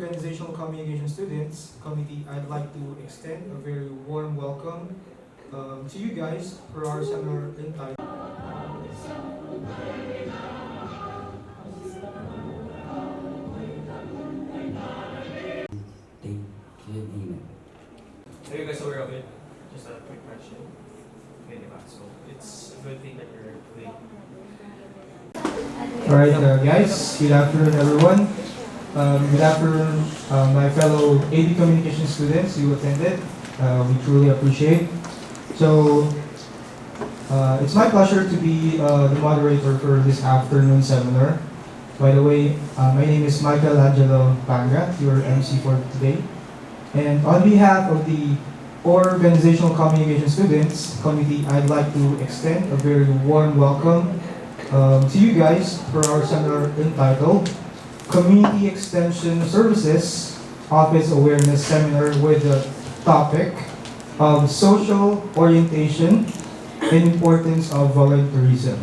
Organizational Communication Students Committee, I'd like to extend a very warm welcome to you guys for our seminar entitled. Thank you, Amen. Are you guys aware of it? Just a quick question. Okay, diba? So it's a good thing that you're doing. Alright, guys, good afternoon, everyone. Good afternoon, my fellow AD Communication students who attended. We truly appreciate. So, it's my pleasure to be the moderator for this afternoon seminar. By the way, my name is Michael Angelo Panga, your MC for today. And on behalf of the Organizational Communication Students Committee, I'd like to extend a very warm welcome to you guys for our seminar entitled Community Extension Services Office Awareness Seminar with the topic of social orientation and importance of volunteerism.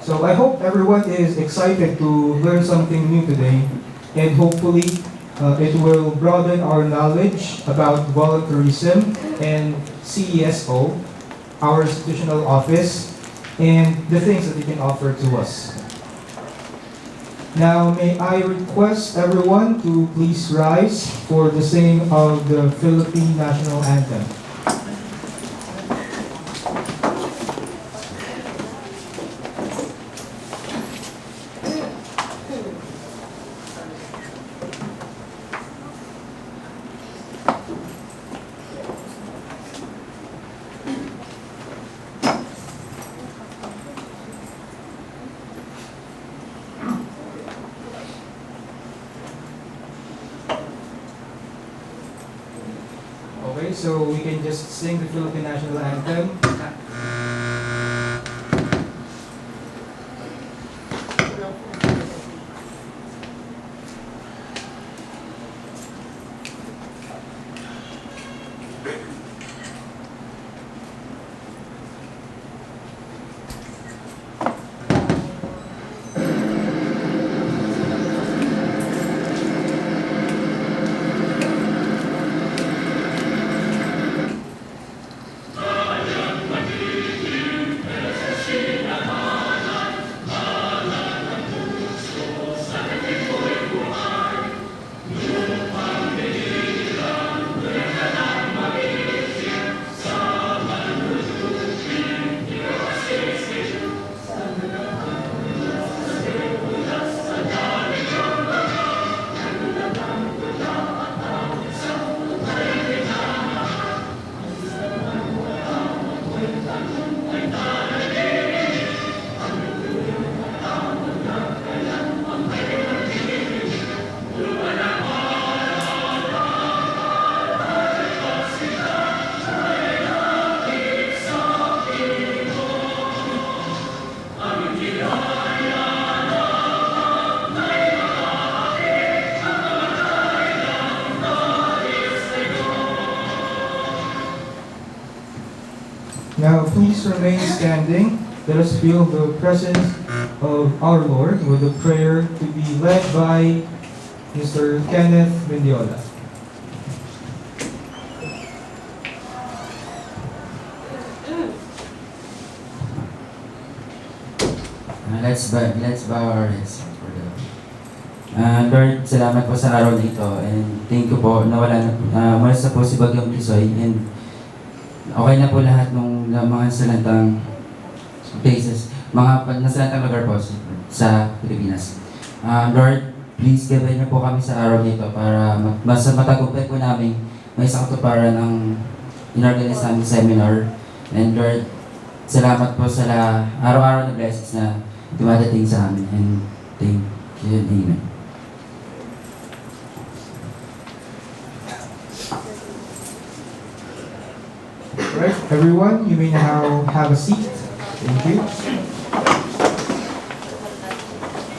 So I hope everyone is excited to learn something new today, and hopefully it will broaden our knowledge about volunteerism and CESO, our institutional office, and the things that it can offer to us. Now, may I request everyone to please rise for the singing of the Philippine National Anthem. Okay, so we can just sing the Philippine National Anthem. Now, please remain standing. Let us feel the presence of our Lord with a prayer to be led by Mr. Kenneth Mendiola. Let's bow our heads for the Lord, salamat po sa araw na ito, and thank you po na umalis na po si Bagyong Tisoy, and okay na po lahat ng mga salantang places, mga nasalantang lugar po sa Pilipinas. Lord, please gabay niyo po kami sa araw nito para mas matagumpay po namin may isang katuparan ng inorganize namin seminar. And Lord, salamat po sa araw-araw na blessings na dumadating sa amin. And thank you. Amen. Alright, everyone, you may now have a seat. Thank you.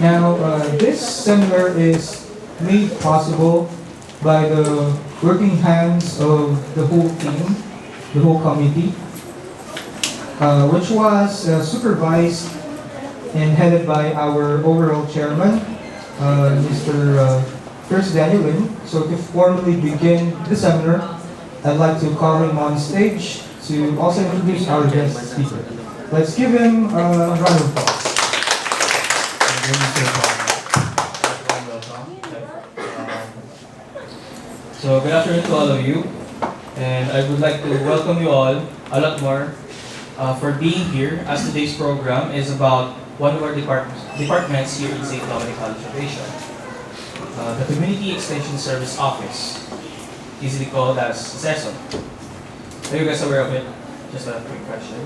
Now, this seminar is made possible by the working hands of the whole team, the whole committee, which was supervised and headed by our overall chairman, Mr. First, Daniel Lin. So to formally begin the seminar, I'd like to call him on stage to also introduce our guest speaker. Let's give him a round of applause. So good afternoon to all of you, and I would like to welcome you all a lot more for being here, as today's program is about one of our departments here in St. Dominic College of Asia, the Community Extension Service Office, easily called as CESO. Are you guys aware of it? Just a quick question.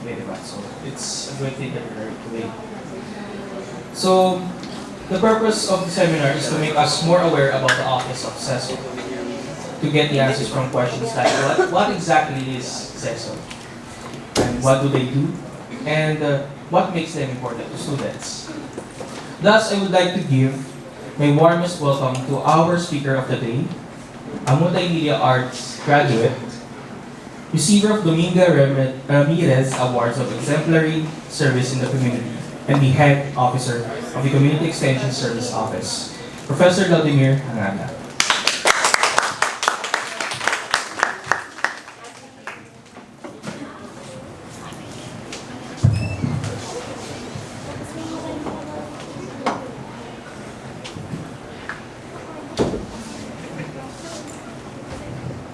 Maybe not. So it's a good thing that you're here today. So the purpose of the seminar is to make us more aware about the office of CESO, to get the answers from questions like what exactly is CESO, and what do they do, and what makes them important to students. Thus, I would like to give my warmest welcome to our speaker of the day, a multimedia arts graduate, receiver of Dominga Ramirez Awards of Exemplary Service in the Community, and the head officer of the Community Extension Service Office, Professor Vladimir Hangada.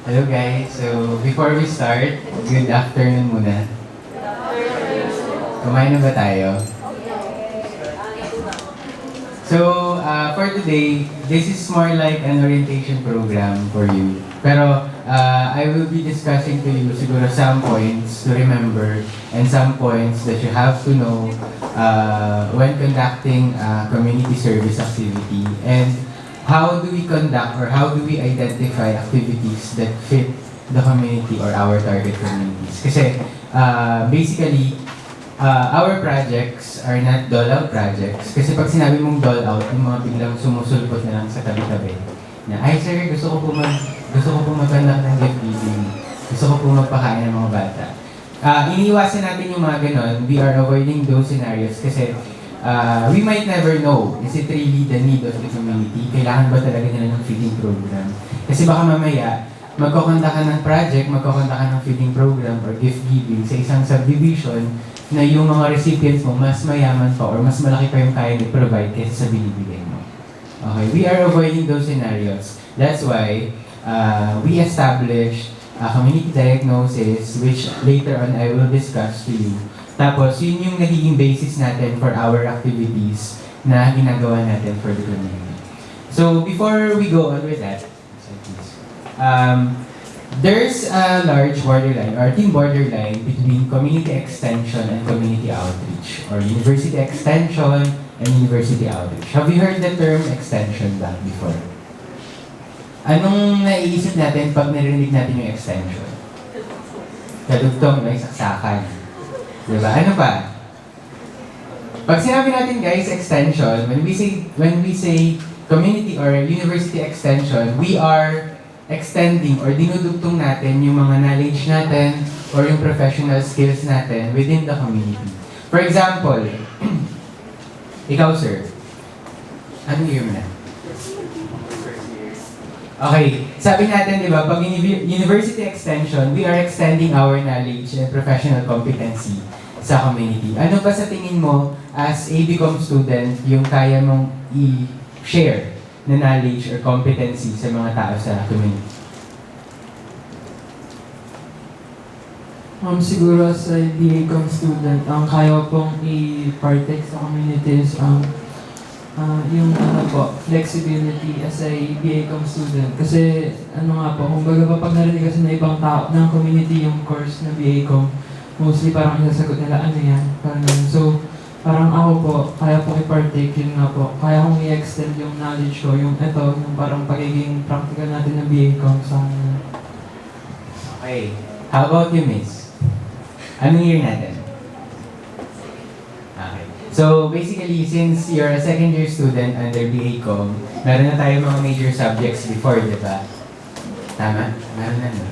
Hello guys, so before we start, good afternoon muna. Kumain na ba tayo? So, for today, this is more like an orientation program for you. Pero, I will be discussing to you siguro some points to remember and some points that you have to know when conducting a community service activity, and how do we conduct or how do we identify activities that fit the community or our target communities. Kasi, basically, our projects are not dole-out projects. Kasi pag sinabi mong dole-out, yung mga biglang sumusulpot na lang sa tabi-tabi. Na, ay sir, gusto ko po mag-conduct ng gift giving. Gusto ko po magpakain ng mga bata. Iniiwasan natin yung mga ganon. We are avoiding those scenarios kasi we might never know, is it really the need of the community? Kailangan ba talaga nila ng feeding program? Kasi baka mamaya, magkakanta ka ng project, magkakanta ka ng feeding program or gift giving sa isang subdivision na yung mga recipients mo mas mayaman pa or mas malaki pa yung kaya i-provide kaysa sa binibigay mo. Okay, we are avoiding those scenarios. That's why we established a community diagnosis, which later on I will discuss to you. Tapos, yun yung nagiging basis natin for our activities na ginagawa natin for the community. So, before we go on with that, there's a large borderline or thin borderline between community extension and community outreach, or university extension and university outreach. Have you heard the term extension back before? Anong naiisip natin pag narinig natin yung extension? Kadugtong, may saksakan. Diba? Ano pa? Pag sinabi natin guys, extension, when we say community or university extension, we are extending or dinudugtong natin yung mga knowledge natin or yung professional skills natin within the community. For example, ikaw sir, anong year mo na? Okay, sabi natin, di ba, pag university extension, we are extending our knowledge and professional competency sa community. Ano ba sa tingin mo as a BCom student yung kaya mong i-share na knowledge or competency sa mga tao sa community? Siguro as a BCom student, ang kaya pong i-partake sa community is yung flexibility as a BCom student. Kasi kumbaga pag narinig kasi na ibang tao ng community yung course na BCom, mostly parang isasagot nila ano yan. So, parang ako po, kaya po i-partake yun nga po. Kaya kong i-extend yung knowledge ko, yung parang pagiging practical natin ng BCom sa Okay. How about you, miss? Anong year natin? Okay. So, basically, since you're a second year student under BCom, meron na tayo mga major subjects before, di ba? Tama? Meron na, no?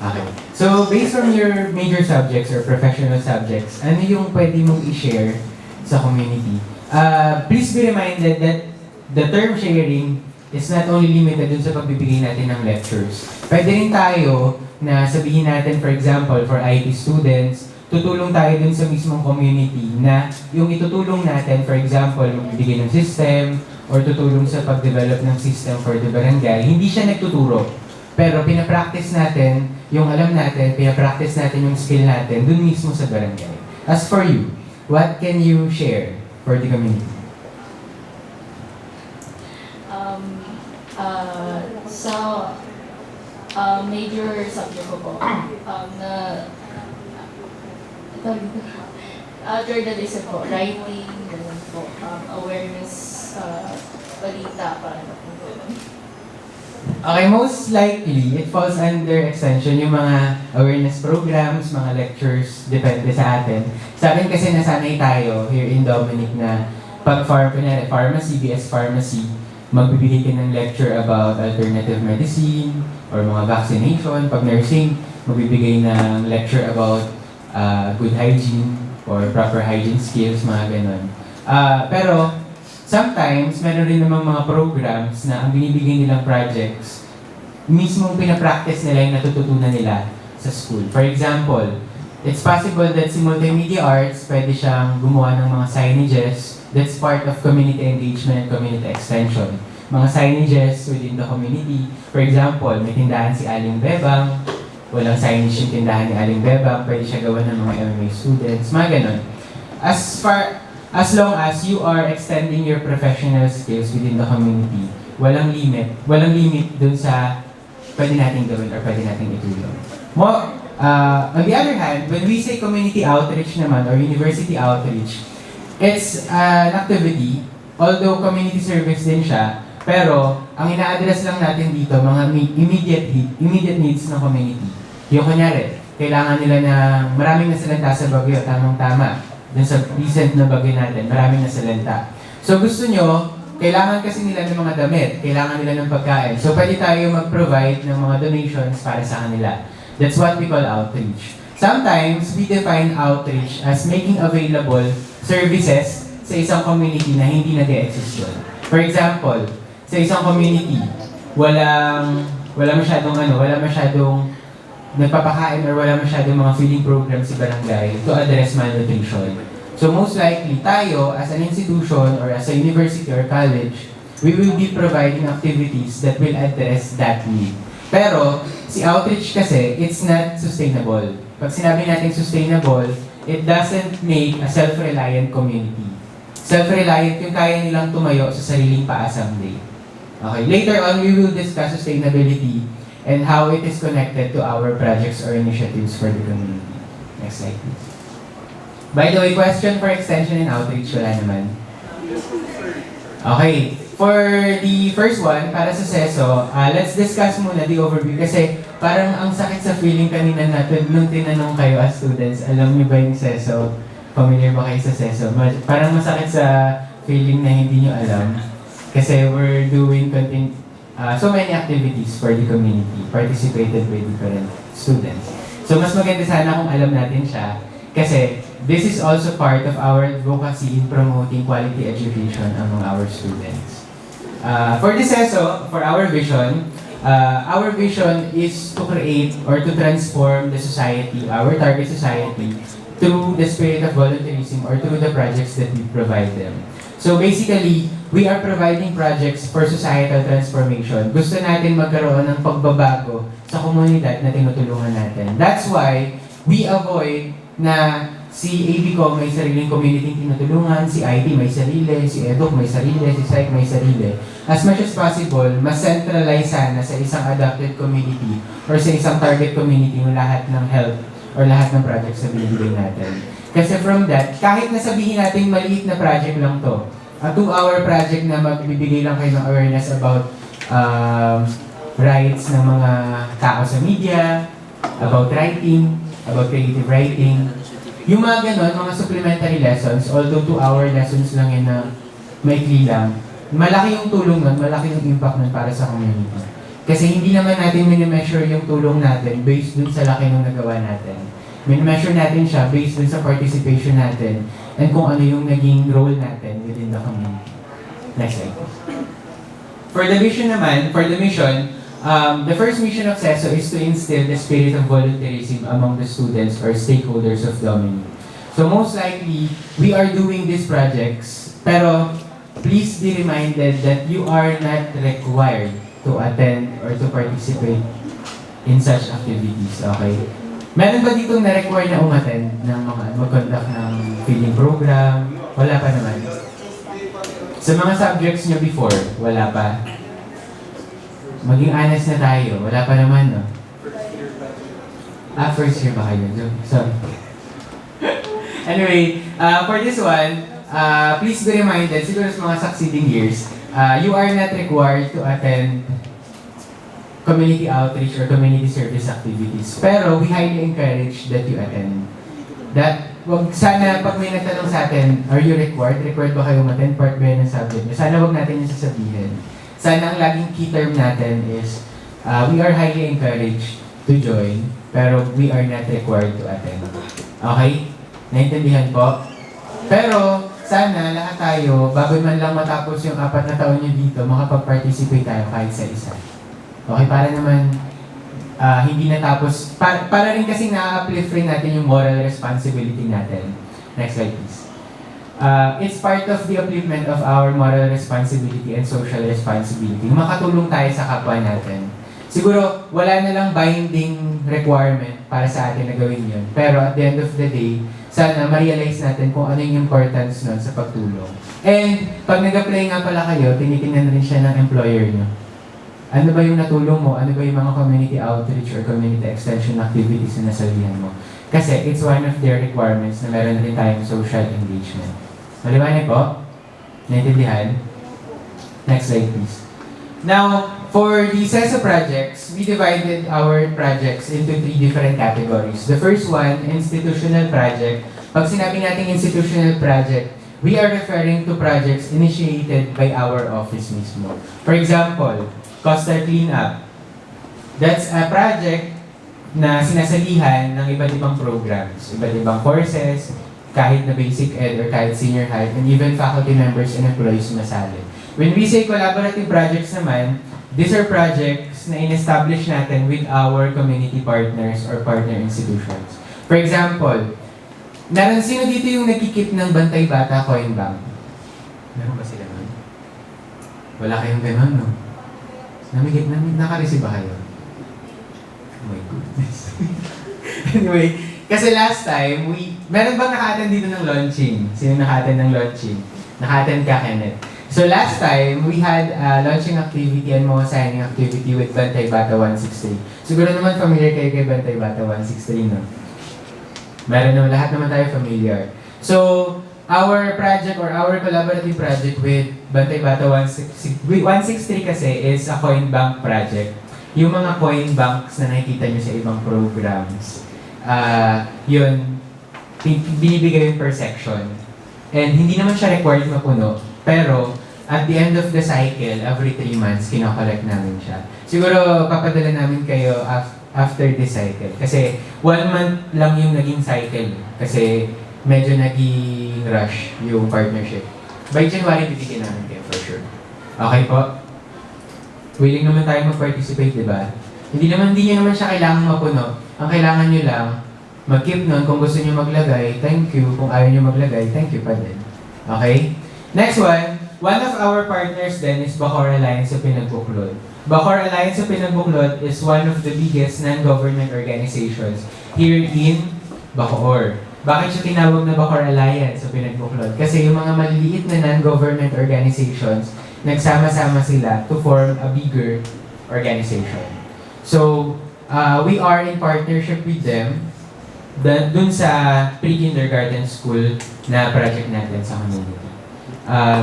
Okay. So, based on your major subjects or professional subjects, ano yung pwede mong i-share sa community? Please be reminded that the term sharing it's not only limited dun sa pagbibigay natin ng lectures. Pwede rin tayo na sabihin natin, for example, for IT students, tutulong tayo dun sa mismong community na yung itutulong natin, for example, magbibigay ng system or tutulong sa pag-develop ng system for the barangay, hindi siya nagtuturo. Pero pinapractice natin yung alam natin, pinapractice natin yung skill natin dun mismo sa barangay. As for you, what can you share for the community? Major subject ko po, journalism po, writing, ganun po, awareness, balita, parang po. Okay, most likely, it falls under extension yung mga awareness programs, mga lectures, depende sa atin. Sa atin kasi nasanay tayo here in Dominic na pharmacy, BS Pharmacy, magbibigay ka ng lecture about alternative medicine or mga vaccination. Pag nursing, magbibigay ng lecture about good hygiene or proper hygiene skills, mga ganon. Pero, sometimes, meron rin namang mga programs na ang binibigay nilang projects, mismong pinapractice nila yung natututunan nila sa school. For example, it's possible that si Multimedia Arts, pwede siyang gumawa ng mga signages that's part of community engagement, community extension. Mga signages within the community. For example, may tindahan si Aling Bebang, walang signage yung tindahan ni Aling Bebang, pwede siya gawa ng mga MMA students, mga ganon. As long as you are extending your professional skills within the community, walang limit dun sa pwede nating gawin or pwede nating itulong. On the other hand, when we say community outreach naman or university outreach, it's an activity, although community service din siya, pero ang ina-address lang natin dito, mga immediate needs ng community. Yung kunyari, kailangan nila na maraming nasalanta sa bagyo, tamang-tama. Dun sa recent na bagyo natin, maraming nasalanta. So gusto nyo, kailangan kasi nila ng mga damit, kailangan nila ng pagkain. So pwede tayo mag-provide ng mga donations para sa kanila. That's what we call outreach. Sometimes, we define outreach as making available services sa isang community na hindi nag-e-exist yun. For example, sa isang community, wala masyadong nagpapakain or wala masyadong mga feeding programs sa barangay to address malnutrition. So most likely, tayo as an institution or as a university or college, we will be providing activities that will address that need. Pero, si outreach kasi, it's not sustainable. Pag sinabi natin sustainable, it doesn't make a self-reliant community. Self-reliant yung kaya nilang tumayo sa sariling paa someday. Okay, later on, we will discuss sustainability and how it is connected to our projects or initiatives for the community. Next slide, please. By the way, question for extension and outreach, wala naman. Okay, for the first one, para sa SESO, let's discuss muna the overview kasi parang ang sakit sa feeling kanina natin nung tinanong kayo as students, alam niyo ba yung SESO? Familiar ba kayo sa SESO? Parang masakit sa feeling na hindi niyo alam kasi we're doing so many activities for the community, participated by different students. So mas maganda sana kung alam natin siya kasi this is also part of our advocacy in promoting quality education among our students. For this SESO, for our vision is to create or to transform the society, our target society, through the spirit of volunteerism or through the projects that we provide them. So basically, we are providing projects for societal transformation. Gusto natin magkaroon ng pagbabago sa komunidad na tinutulungan natin. That's why we avoid na si ABCO may sariling community tinutulungan, si IT may sarili, si EDUC may sarili, si PSYCH may sarili. As much as possible, mas centralize sana sa isang adopted community or sa isang target community yung lahat ng help or lahat ng projects na binibigay natin. Kasi from that, kahit nasabihin natin maliit na project lang to, a 2-hour project na magbibigay lang kayo ng awareness about rights ng mga tao sa media, about writing, about creative writing. Yung mga ganon, mga supplementary lessons, although 2-hour lessons lang yun na maikli lang, malaki yung tulong nun, malaki yung impact nun para sa community. Kasi hindi naman natin minimeasure yung tulong natin based dun sa laki nung nagawa natin. Minimeasure natin siya based dun sa participation natin and kung ano yung naging role natin within the community. Next slide. For the vision naman, for the mission, the first mission of CESO is to instill the spirit of volunteerism among the students or stakeholders of Dominic. So most likely, we are doing these projects, pero please be reminded that you are not required to attend or to participate in such activities, okay? Meron ba ditong na-require na umattend ng mga mag-conduct ng feeding program? Wala pa naman. Sa mga subjects nyo before, wala pa. Maging honest na tayo, wala pa naman, no? First year ba kayo? Sorry. Anyway, for this one, please be reminded, siguro sa mga succeeding years, you are not required to attend community outreach or community service activities. Pero we highly encourage that you attend. Sana pag may nagtanong sa atin, are you required? Required ba kayo attend? Part ba yun ng subject? Sana wag natin yung sasabihin. Sana ang laging key term natin is, we are highly encouraged to join, pero we are not required to attend. Okay? Naintindihan po? Pero, sana lahat tayo, bago man lang matapos yung 4 na taon nyo dito, makapag-participate tayo kahit sa isa. Okay, para naman hindi natapos, para rin kasi na-uplift rin natin yung moral responsibility natin. Next slide please. It's part of the upliftment of our moral responsibility and social responsibility. Makatulong tayo sa kapwa natin. Siguro, wala na lang binding requirement para sa atin na gawin yun. Pero at the end of the day, sana ma-realize natin kung ano yung importance nun sa pagtulong. And pag nag-apply nga pala kayo, tinitingnan rin siya ng employer nyo. Ano ba yung natulong mo? Ano ba yung mga community outreach or community extension activities na nasalihan mo? Kasi it's one of their requirements na meron rin tayong social engagement. Maliwanag po? Naintindihan? Next slide please. Now, for the CESO projects, we divided our projects into 3 different categories. The first one, institutional project. Pag sinabi natin institutional project, we are referring to projects initiated by our office mismo. For example, Coastal Cleanup. That's a project na sinasalihan ng iba't ibang programs, iba't ibang courses, kahit na basic ed or kahit senior high, and even faculty members and employees masali. When we say collaborative projects naman, these are projects na in-establish natin with our community partners or partner institutions. For example, sino dito yung nagkikip ng Bantay Bata Coin Bank? Meron ba sila nun? Wala kayong ganun, no? Naka-receive ba kayo? Oh my goodness. Anyway, kasi last time, meron bang naka-attend dito ng launching? Sino naka-attend ng launching? Naka-attend ka, Kenneth. So last time, we had a launching activity and mga signing activity with Bantay Bata 163. Siguro naman familiar kayo kay Bantay Bata 163, no? Meron naman, lahat naman tayo familiar. So, our project or our collaborative project with Bantay Bata 163 kasi is a coin bank project. Yung mga coin banks na nakikita nyo sa ibang programs, yun, binibigay yung per section. And hindi naman siya required mapuno, pero at the end of the cycle, every 3 months, kinokollect namin siya. Siguro, papadala namin kayo after this cycle. Kasi 1 month lang yung naging cycle. Kasi medyo naging rush yung partnership. By January, bibigyan namin kayo for sure. Okay po? Willing naman tayo mag-participate, di ba? Hindi nyo naman siya kailangan mapuno. Ang kailangan nyo lang, mag-keep nun. Kung gusto nyo maglagay, thank you. Kung ayaw nyo maglagay, thank you pa din. Okay? Next one of our partners then is Bacoor Alliance sa Pinagbuklod. Bacoor Alliance sa Pinagbuklod is one of the biggest non-government organizations here in Bacoor. Bakit siya tinawag na Bacoor Alliance sa Pinagbuklod? Kasi yung mga maliliit na non-government organizations, nagsama-sama sila to form a bigger organization. So, we are in partnership with them dun sa pre-kindergarten school na project natin sa community.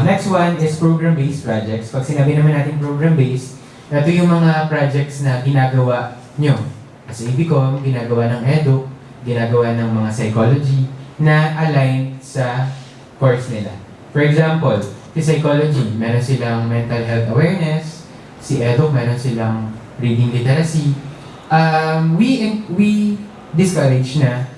Next one is program-based projects. Pag sinabi naman natin program-based, ito yung mga projects na ginagawa nyo. As ABCOM, ginagawa ng EDUC, ginagawa ng mga psychology na aligned sa course nila. For example, si psychology, meron silang mental health awareness. Si EDUC, meron silang reading literacy. We discourage na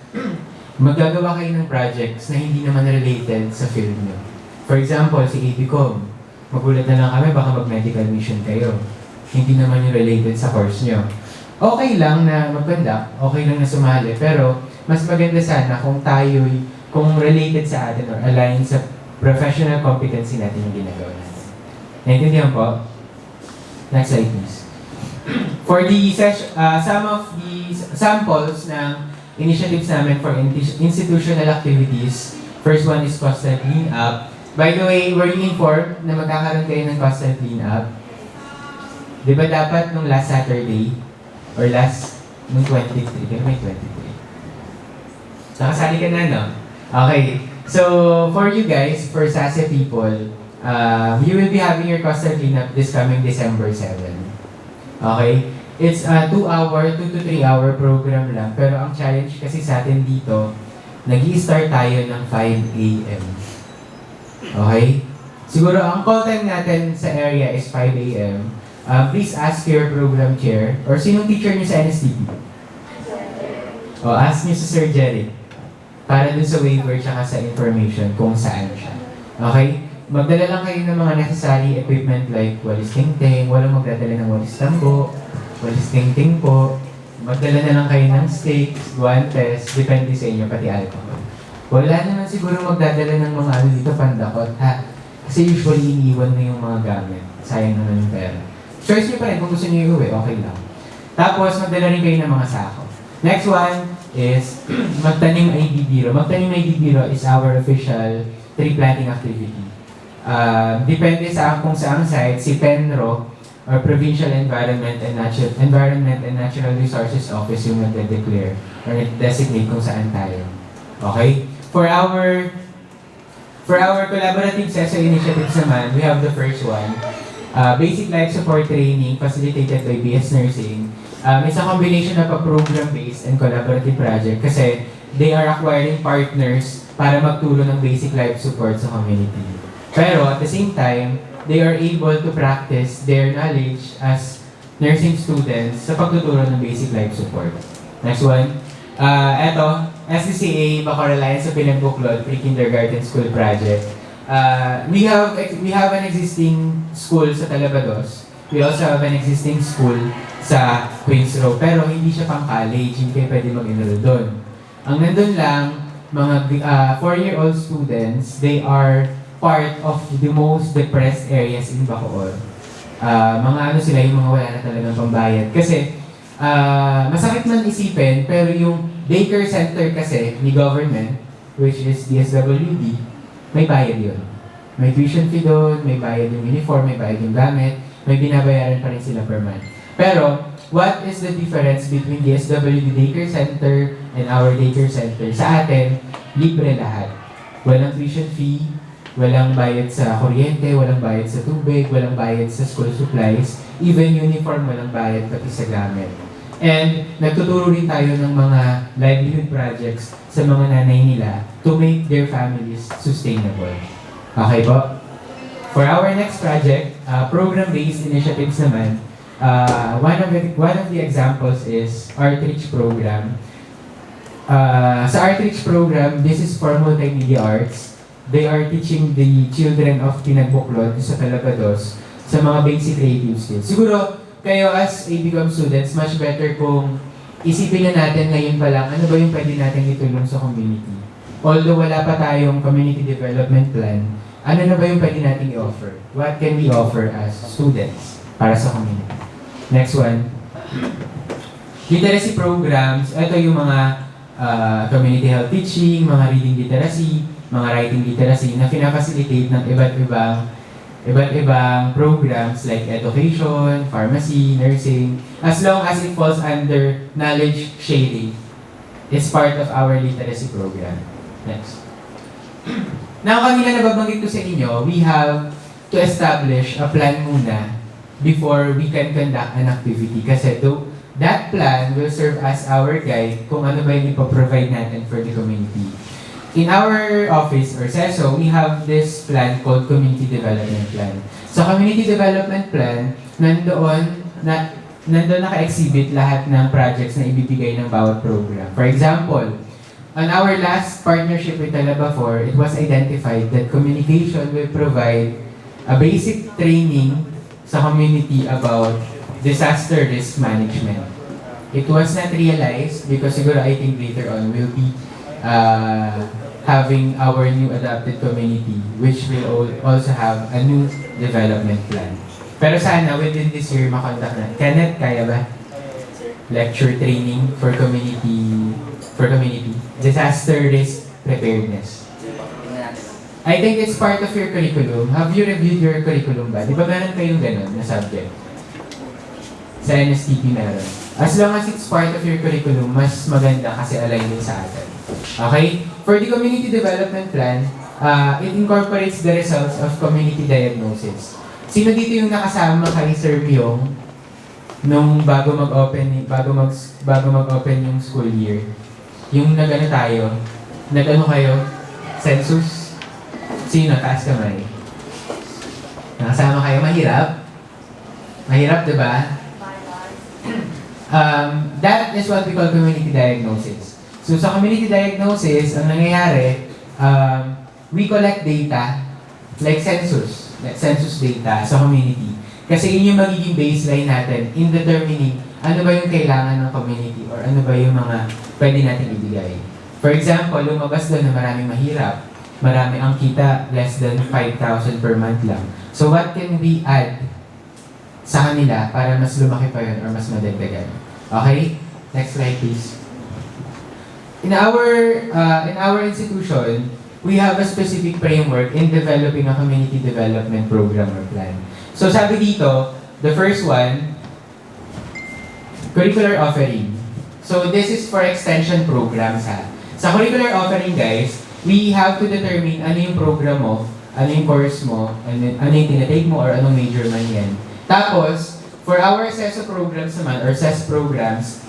maggagawa kayo ng projects na hindi naman related sa field nyo. For example, si ABCOM, Magulat na lang kami, baka mag-medical mission kayo. Hindi naman yung related sa course nyo. Okay lang na mag-conduct, okay lang na sumali, pero mas maganda sana kung related sa atin or aligned sa professional competency natin yung ginagawa natin. Naintindihan po? Next slide please. For the some of the samples ng initiatives namin for institutional activities, first one is coastal cleanup. By the way, were you informed na magkakaroon kayo ng coastal cleanup? Di ba dapat nung last Saturday or nung 23, kaya may 23. Nakasali ka na, no? Okay. So, for you guys, for SASE people, you will be having your coastal cleanup this coming December 7. Okay? It's a 2 to 3 hour program lang. Pero ang challenge kasi sa atin dito, nag-i-start tayo ng 5 a.m. Okay? Siguro, ang call time natin sa area is 5 a.m. Please ask your program chair or sinong teacher niyo sa NSTP? O, ask niyo sa Sir Jerry para dun sa waiver tsaka sa information kung saan siya. Okay? Magdala lang kayo ng mga necessary equipment like walis tingting, walang magdadala ng walis tambo, walis tingting po. Magdala na lang kayo ng sticks, guantes, depende sa inyo, pati alcohol. Wala naman siguro magdadala ng mga ano dito, pandakot, ha? Kasi usually iniwan na yung mga gamit. Sayang naman yung pera. Choice nyo pa rin kung gusto nyo iuwi, okay lang. Tapos, magdala rin kayo ng mga sako. Next one is magtanim ID Biro. Magtanim ID Biro is our official tree planting activity. Depende sa kung saang site, si PENRO or Provincial Environment and Natural Resources Office yung nagde-declare or nag-designate kung saan tayo. Okay? For our collaborative CESO initiatives naman, we have the first one. Basic Life Support Training facilitated by BS Nursing. It's a combination of a program-based and collaborative project kasi they are acquiring partners para magtulong ng basic life support sa community. Pero at the same time, they are able to practice their knowledge as nursing students sa pagtuturo ng basic life support. Next one. Eto, SDCA Bacoor Alliance sa Pinagbuklod Pre-Kindergarten School Project. We have an existing school sa Talabados. We also have an existing school sa Queens Row. Pero hindi siya pang college, hindi kayo pwede mag-enroll doon. Ang nandun lang, mga 4-year-old students, they are part of the most depressed areas in Bacoor. Mga ano sila, yung mga wala na talagang pambayad. Kasi, masakit man isipin, pero yung daycare center kasi ni government, which is DSWD, may bayad yun. May tuition fee doon, may bayad yung uniform, may bayad yung gamit, may binabayaran pa rin sila per month. Pero, what is the difference between DSWD Daycare Center and our daycare center? Sa atin, libre lahat. Walang tuition fee, walang bayad sa kuryente, walang bayad sa tubig, walang bayad sa school supplies, even uniform walang bayad pati sa gamit. And nagtuturo rin tayo ng mga livelihood projects sa mga nanay nila to make their families sustainable. Okay po? For our next project, program-based initiatives naman, one of the examples is Artreach program. Sa Artreach program, this is for multimedia arts. They are teaching the children of Pinagbuklod sa Talabados sa mga basic creative skills. Siguro, kayo as ABCOM students, much better kung isipin na natin ngayon pa lang, ano ba yung pwede natin itulong sa community. Although wala pa tayong community development plan, ano na ba yung pwede natin i-offer? What can we offer as students para sa community? Next one. Literacy programs, ito yung mga community health teaching, mga reading literacy, mga writing literacy na pinafacilitate ng iba't ibang programs like education, pharmacy, nursing, as long as it falls under knowledge sharing. It's part of our literacy program. Next. Now, kanina nababanggit ko sa inyo, we have to establish a plan muna before we can conduct an activity. Kasi that plan will serve as our guide kung ano ba yung ipoprovide natin for the community. In our office or CESO, we have this plan called Community Development Plan. Sa Community Development Plan, nandoon naka-exhibit lahat ng projects na ibibigay ng bawat program. For example, on our last partnership with Talabafor, it was identified that communication will provide a basic training sa community about disaster risk management. It was not realized because siguro I think later on we'll be having our new adapted community which will also have a new development plan. Pero sana within this year makondak na. Kenneth, kaya ba? Lecture training for community disaster risk preparedness. I think it's part of your curriculum. Have you reviewed your curriculum ba? Di ba meron kayong ganun na subject? Sa NSTP meron. As long as it's part of your curriculum, mas maganda kasi align din sa atin. Okay? For the community development plan, it incorporates the results of community diagnosis. Sino dito yung nakasama kay Sir Myong nung bago mag-open yung school year? Yung nag-ano tayo? Nag-ano kayo? Census? Sino? Taas kamay. Nakasama kayo? Mahirap? Mahirap, diba? That is what we call community diagnosis. So sa community diagnosis, ang nangyayari, we collect data like census data sa community. Kasi yun yung magiging baseline natin in determining ano ba yung kailangan ng community or ano ba yung mga pwede natin ibigay. For example, lumabas doon na maraming mahirap, marami ang kita less than 5,000 per month lang. So what can we add sa kanila para mas lumaki pa yun or mas madagdagan? Okay? Next slide please. In our institution, we have a specific framework in developing a community development program or plan. So sabi dito, the first one, curricular offering. So this is for extension programs ha. Sa curricular offering guys, we have to determine ano yung program mo, ano yung course mo, ano yung tinatake mo or anong major man yan. Tapos, for our CESO programs naman or CES programs,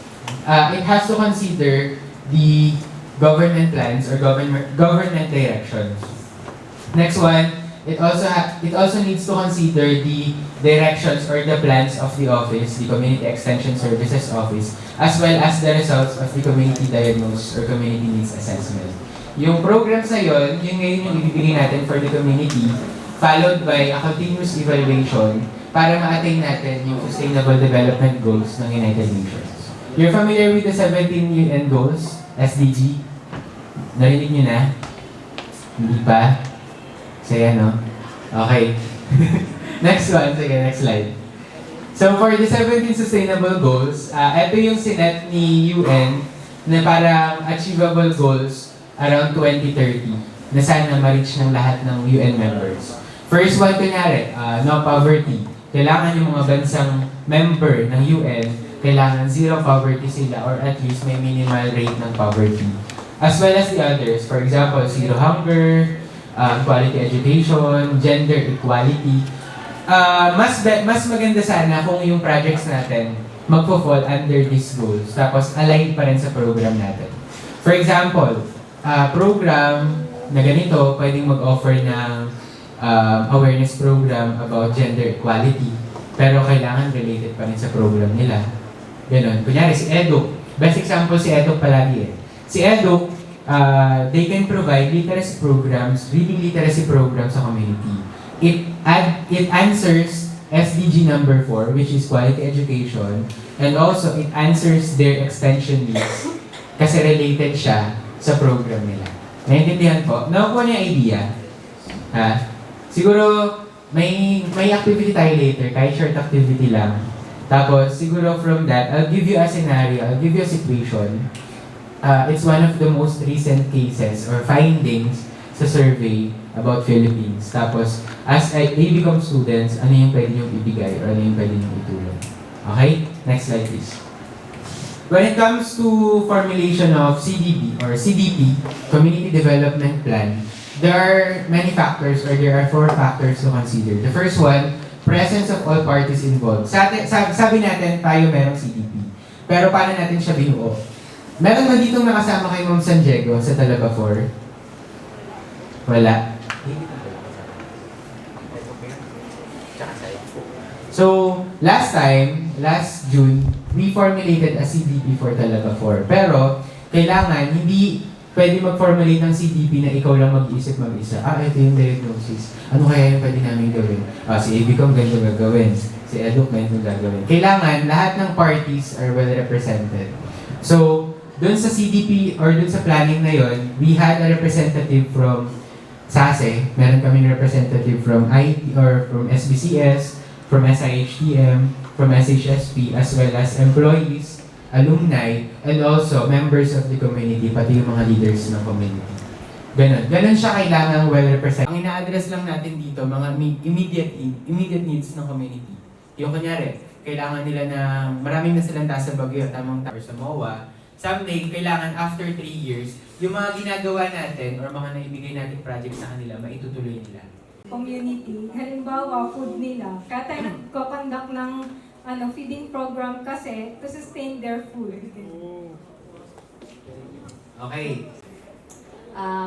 it has to consider the government plans or government directions. Next one, it also needs to consider the directions or the plans of the office, the Community Extension Services Office, as well as the results of the community diagnosis or community needs assessment. Yung programs na yun ngayon yung ibibigay natin for the community, followed by a continuous evaluation para ma-attain natin yung Sustainable Development Goals ng United Nations. You're familiar with the 17 UN Goals, SDG? Narinig nyo na? Hindi pa? Saya, no? Okay. Next one. Sige, next slide. So, for the 17 Sustainable Goals, ito yung sinet ni UN na parang achievable goals around 2030 na sana ma-reach ng lahat ng UN members. First one, kunyari, no poverty. Kailangan yung mga bansang member ng UN, kailangan zero poverty sila or at least may minimal rate ng poverty. As well as the others, for example, zero hunger, quality education, gender equality. Mas maganda sana kung yung projects natin magpo-fall under these goals, tapos align pa rin sa program natin. For example, program na ganito, pwedeng mag-offer ng awareness program about gender equality, pero kailangan related pa rin sa program nila. Ganon. Kunyari, si EDUC. Best example si EDUC palagi eh. Si EDUC, they can provide literacy programs, reading literacy programs sa community. It answers SDG number 4, which is quality education, and also it answers their extension needs kasi related siya sa program nila. Naintindihan po? Nakuha niya idea? Siguro, may activity tayo later, kahit short activity lang. Tapos, siguro from that, I'll give you a scenario, I'll give you a situation. It's one of the most recent cases or findings sa survey about Philippines. Tapos, as they become students, ano yung pwede niyong ibigay or ano yung pwede niyong itulong. Okay? Next slide please. When it comes to formulation of CDP or CDP, Community Development Plan, there are many factors or there are 4 factors to consider. The first one, presence of all parties involved. Sabi natin, tayo merong CDP. Pero paano natin siya binuo? Meron ba ditong nakasama kay Ma'am San Diego sa Talaga 4? Wala. So, last June, we formulated a CDP for Talaga 4. Pero, kailangan hindi pwede mag-formulate ng CDP na ikaw lang mag-isip mag-isa. Ito yung diagnosis. Ano kaya yung pwede namin gawin? Si ABCOM ganito gagawin. Si EDUC ganito gagawin. Kailangan lahat ng parties are well represented. So, dun sa CDP or dun sa planning na yon, we had a representative from SASE, meron kaming representative from IT or from SBCS, from SIHTM, from SHSP, as well as employees, alumni, and also members of the community, pati yung mga leaders ng community. Ganon siya kailangan well-represented. Ang ina-address lang natin dito, mga immediate needs ng community. Yung kunyari, kailangan nila na maraming na silang taas sa Baguio, tamang tower sa MOA. Someday, kailangan after 3 years, yung mga ginagawa natin or mga naibigay natin project sa kanila, maitutuloy nila. Community, halimbawa food nila, kaya tayo nagko-conduct ng feeding program kasi to sustain their food. Okay.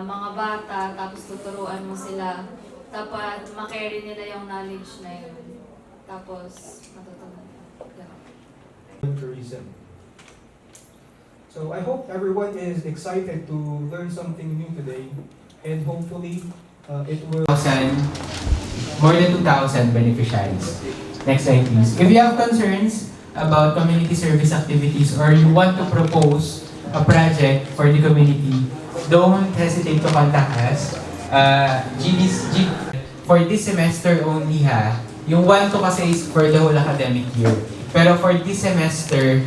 Mga bata, tapos tuturuan mo sila, tapos makarry nila yung knowledge na yun. Tapos, matutunan. Tourism. So I hope everyone is excited to learn something new today, and hopefully it will. More than 2,000 beneficiaries. Next slide, please. If you have concerns about community service activities or you want to propose a project for the community, don't hesitate to contact us. For this semester only yung 1 to kasi is for the whole academic year. Pero for this semester,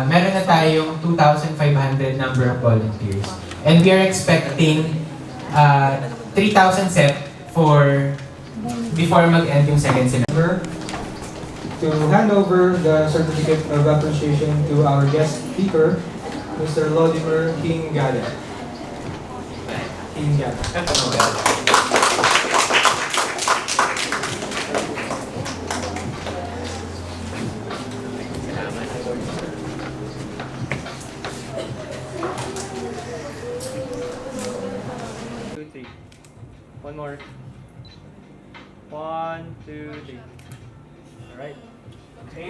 meron na tayong 2,500 number of volunteers. And we are expecting 3,000 set for before mag-end yung second semester. To hand over the certificate of appreciation to our guest speaker, Mr. Lodimer King-Gada. One more. 1, 2, 3. All right.